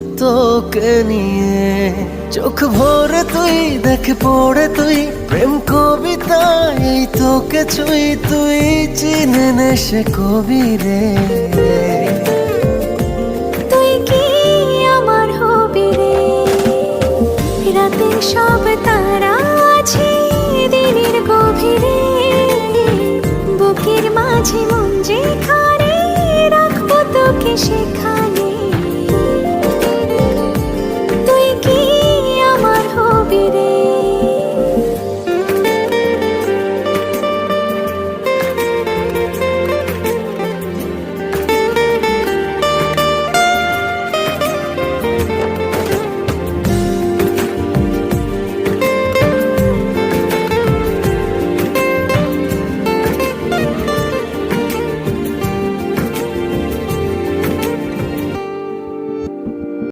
তোকে নিয়ে চোখ ভরে তুই দেখ পড়ে তুই প্রেম কবিতা এই তোকে ছুঁই তুই চিনে নে সে কবি রে। তুই কি আমার হবি রে, রাতের সব তারা আছে দিনের গভীরে, বুকের মাঝে মন যেখানে রাখবো তোকে সেখানে।